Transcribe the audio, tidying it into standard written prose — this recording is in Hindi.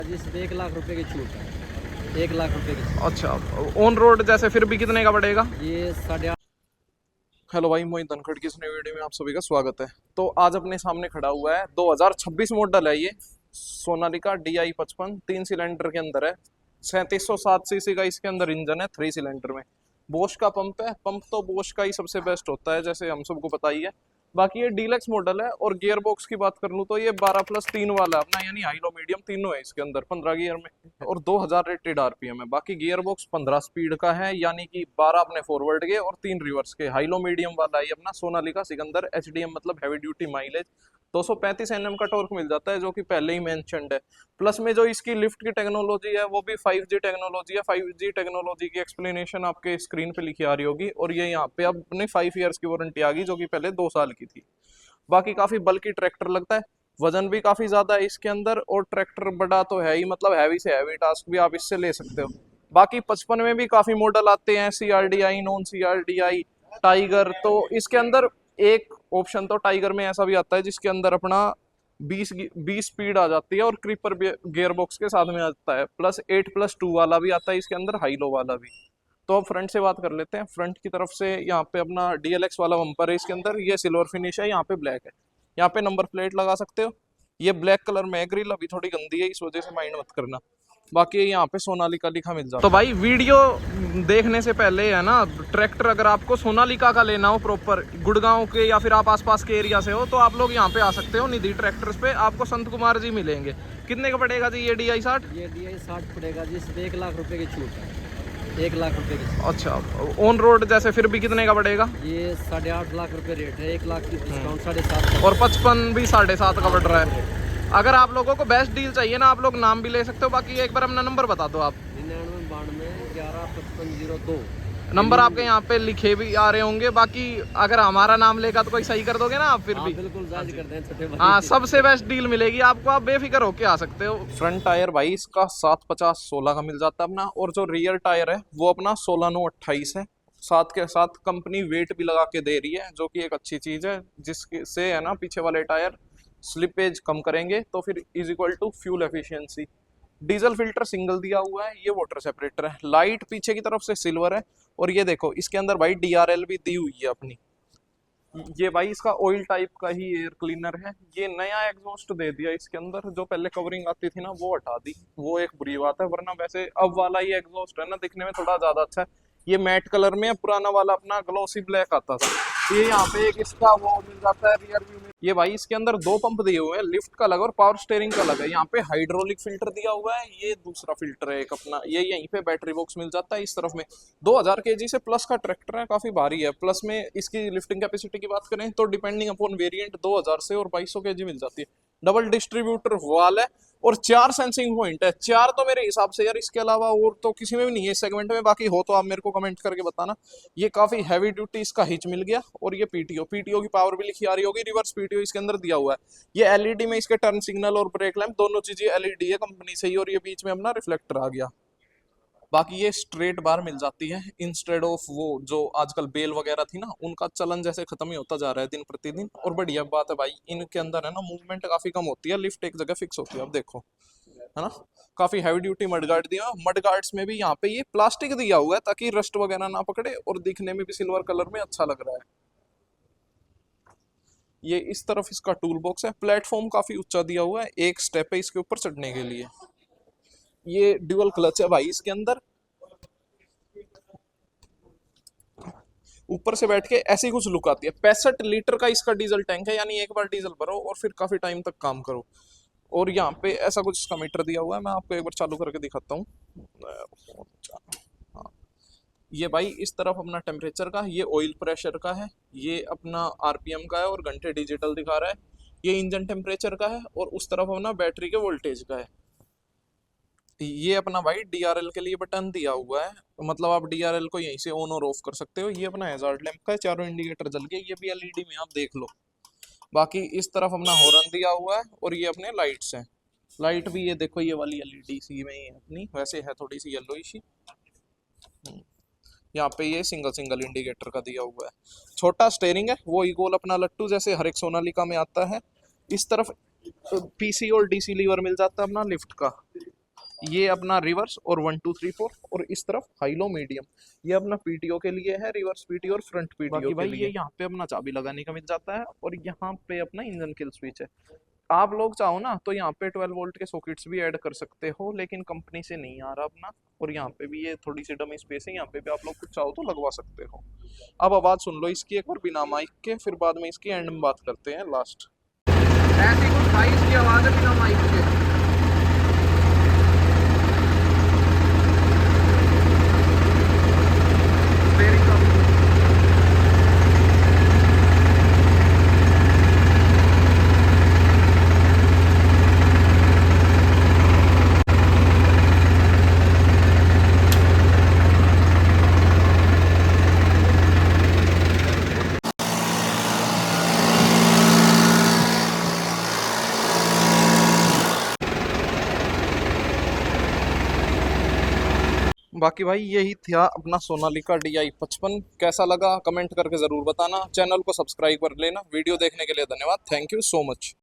जी सिर्फ 1 लाख रुपए की छूट है। 1 लाख रुपए की। अच्छा, ऑन रोड जैसे फिर भी कितने का पड़ेगा? ये 8.5। हेलो भाई, मोहित धनखड़ की इस नई वीडियो में आप सभी का स्वागत है। तो आज अपने सामने खड़ा हुआ है 2026 मॉडल है ये सोनालिका DI55 3 सिलेंडर के अंदर है। 3707 सीसी का इसके अंदर इंजन है 3 सिलेंडर में। बोश का पंप है। पंप तो बोश का ही सबसे बेस्ट होता है, जैसे हम सबको पता ही है। बाकी ये डीलक्स मॉडल है। और गियर बॉक्स की बात कर लूँ तो ये 12+3 वाला अपना, यानी हाई लो मीडियम तीनों है इसके अंदर 15 गियर में। और 2000 रेटेड RPM है। बाकी गियर बॉक्स 15 स्पीड का है, यानी कि 12 अपने फॉरवर्ड के और 3 रिवर्स के। हाई लो मीडियम वाला ये अपना सोनालिका सिकंदर HDM मतलब हैवी ड्यूटी माइलेज 235 Nm का टॉर्क मिल जाता है, जो कि पहले ही मेंशन्ड है। प्लस में जो इसकी लिफ्ट की टेक्नोलॉजी है वो भी 5G टेक्नोलॉजी है। 5G टेक्नोलॉजी की एक्सप्लेनेशन आपके स्क्रीन पे लिखी आ रही होगी। और ये यहाँ पे अब अपने 5 ईयर्स की वारंटी आ गई, जो कि पहले 2 साल की थी। बाकी काफी बल्कि ट्रैक्टर लगता है। वजन भी काफी ज्यादा है इसके अंदर। और ट्रैक्टर बड़ा तो है ही, मतलब हैवी से हैवी टास्क भी आप इससे ले सकते हो। बाकी 55 में भी काफी मॉडल आते हैं, CRDI, नॉन CRDI, टाइगर। तो इसके अंदर एक ऑप्शन तो टाइगर में ऐसा भी आता है जिसके अंदर अपना 20 स्पीड आ जाती है और क्रीपर गियर बॉक्स के साथ में आता है। प्लस 8+2 वाला भी आता है इसके अंदर, हाई लो वाला भी। तो अब फ्रंट से बात कर लेते हैं। फ्रंट की तरफ से यहाँ पे अपना DLX वाला बम्पर है इसके अंदर। ये सिल्वर फिनिश है, यहाँ पे ब्लैक है। यहाँ पे नंबर प्लेट लगा सकते हो। ये ब्लैक कलर में है। ग्रिल अभी थोड़ी गंदी है, इस वजह से माइंड मत करना। बाकी यहाँ पे सोनालिका लिखा मिल जाता है। तो भाई वीडियो देखने से पहले है ना, ट्रैक्टर अगर आपको सोनालिका का लेना हो प्रॉपर गुड़गांव के या फिर आप आसपास के एरिया से हो, तो आप लोग यहाँ पे आ सकते हो। निधि ट्रैक्टर्स पे आपको संत कुमार जी मिलेंगे। कितने का पड़ेगा जी ये DI60? ये DI60 पड़ेगा जी सिर्फ 1 लाख रुपए की छूट है। 1 लाख रुपए की। अच्छा, ऑन रोड जैसे फिर भी कितने का पड़ेगा? ये 8.5 लाख रुपए रेट है। 1 लाख की डिस्काउंट 7.5। और 55 भी 7.5 का पड़ रहा है। अगर आप लोगों को बेस्ट डील चाहिए ना, आप लोग नाम भी ले सकते हो। बाकी एक बार अपना नंबर बता दो आप। 9992 115502। नंबर आपके यहाँ पे लिखे भी आ रहे होंगे। बाकी अगर हमारा नाम लेगा तो कोई सही कर दोगे ना आप फिर भी? बिल्कुल जायज करते हैं छोटे भाई। हाँ, सबसे बेस्ट डील मिलेगी आपको, आप बेफिक्र होके आ सकते हो। फ्रंट टायर भाई इसका 750/16 का मिल जाता है अपना। और जो रियर टायर है वो अपना 16/9/28 है। साथ के साथ कंपनी वेट भी लगा के दे रही है, जो कि एक अच्छी चीज है, जिसके से है ना पीछे वाले टायर स्लिपेज कम करेंगे। तो फिर is equal to fuel efficiency. Diesel filter single दिया हुआ है। ये वाटर सेपरेटर है। लाइट पीछे की तरफ से सिल्वर है। और ये देखो इसके अंदर भाई DRL भी दी हुई है अपनी। ये भाई इसका ऑयल टाइप का ही एयर क्लीनर है। ये नया एग्जॉस्ट दे दिया इसके अंदर। जो पहले कवरिंग आती थी ना वो हटा दी, वो एक बुरी बात है। वरना वैसे अब वाला ये एग्जॉस्ट है ना, दिखने में थोड़ा ज्यादा अच्छा है। ये मैट कलर में है। पुराना वाला अपना ग्लोसी ब्लैक आता था। ये यहाँ पे एक इसका वो मिल जाता है रियर व्यू में। ये भाई इसके अंदर 2 पंप दिए हुए हैं, लिफ्ट का अलग और पावर स्टेयरिंग का अलग है। यहाँ पे हाइड्रोलिक फिल्टर दिया हुआ है। ये दूसरा फिल्टर है एक अपना। ये यहीं पे बैटरी बॉक्स मिल जाता है इस तरफ में। 2000 kg से प्लस का ट्रैक्टर है, काफी भारी है। प्लस में इसकी लिफ्टिंग कैपेसिटी की बात करें तो डिपेंडिंग अपॉन वेरिएंट 2000 से और 2200 kg मिल जाती है। डबल डिस्ट्रीब्यूटर वाल है। और 4 सेंसिंग पॉइंट है। 4 तो मेरे हिसाब से यार इसके अलावा और तो किसी में भी नहीं है इस सेगमेंट में। बाकी हो तो आप मेरे को कमेंट करके बताना। ये काफी हैवी ड्यूटी इसका हिच मिल गया। और ये पीटीओ की पावर भी लिखी आ रही होगी। रिवर्स पीटीओ इसके अंदर दिया हुआ है। ये LED में इसके टर्न सिग्नल और ब्रेक लैंप दोनों चीजें LED है कंपनी से ही। और ये बीच में अपना रिफ्लेक्टर आ गया। बाकी ये स्ट्रेट बार मिल जाती है इंस्टेड ऑफ वो जो आजकल बेल वगैरह थी ना, उनका चलन जैसे खत्म ही होता जा रहा है दिन प्रतिदिन। और बढ़िया बात है भाई, इनके अंदर है ना मूवमेंट काफी कम होती है। लिफ्ट एक जगह फिक्स होती है। अब देखो है ना, काफी हैवी ड्यूटी मड गार्ड दिया। मड गार्ड्स में भी यहाँ पे ये प्लास्टिक दिया हुआ है ताकि रस्ट वगैरह ना पकड़े। और दिखने में भी सिल्वर कलर में अच्छा लग रहा है। ये इस तरफ इसका टूल बॉक्स है। प्लेटफॉर्म काफी ऊंचा दिया हुआ है, एक स्टेप है इसके ऊपर चढ़ने के लिए। ये ड्यूअल क्लच है भाई इसके अंदर। ऊपर से बैठ के ऐसी कुछ लुक आती है। 65 लीटर का इसका डीजल टैंक है, यानी एक बार डीजल भरो और फिर काफी टाइम तक काम करो। और यहाँ पे ऐसा कुछ इसका मीटर दिया हुआ है। मैं आपको एक बार चालू करके दिखाता हूँ। हाँ, ये भाई इस तरफ अपना टेम्परेचर का, ये ऑयल प्रेशर का है, ये अपना RPM का है और घंटे डिजिटल दिखा रहा है। ये इंजन टेम्परेचर का है और उस तरफ अपना बैटरी के वोल्टेज का है। ये अपना भाई DRL के लिए बटन दिया हुआ है। मतलब आप DRL को यहीं से ऑन और ऑफ कर सकते हो। ये अपना हैजार्ड लैंप का है, चारों इंडिकेटर जल गए। ये भी LED में, आप देख लो। बाकी इस तरफ अपना हॉर्न दिया हुआ है। और ये अपने लाइट्स हैं। लाइट भी ये देखो, ये वाली LED सी में ही है अपनी, वैसे है थोड़ी सी येलोइश ही। यहाँ पे ये सिंगल सिंगल इंडिकेटर का दिया हुआ है। छोटा स्टेयरिंग है, वो इक्वल अपना लट्टू जैसे हर एक सोनालिका में आता है। इस तरफ तो पीसी और डीसी लीवर मिल जाता है अपना लिफ्ट का। ये अपना रिवर्स और 1 2 3 4, और इस तरफ हाई लो मीडियम। ये अपना पीटीओ के लिए है, रिवर्स पीटीओ और फ्रंट पीटीओ के लिए। ये यहाँ पे अपना चाबी लगाने का मिल जाता है, और यहाँ पे अपना इंजन किल स्विच है। आप लोग चाहो ना तो यहाँ पे 12 वोल्ट के सॉकेट्स भी ऐड कर सकते हो, लेकिन कंपनी से नहीं आ रहा अपना। और यहाँ पे भी ये थोड़ी सी डमी स्पेस है, यहाँ पे भी आप लोग कुछ चाहो तो लगवा सकते हो। अब आवाज सुन लो इसकी एक बार बिना माइक के, फिर बाद में इसकी एंड में बात करते हैं लास्ट। ऐसी कुछ भाई इसकी आवाज है बिना माइक के। बाकी भाई यही था अपना सोनालिका DI55। कैसा लगा कमेंट करके ज़रूर बताना। चैनल को सब्सक्राइब कर लेना। वीडियो देखने के लिए धन्यवाद। Thank you so much.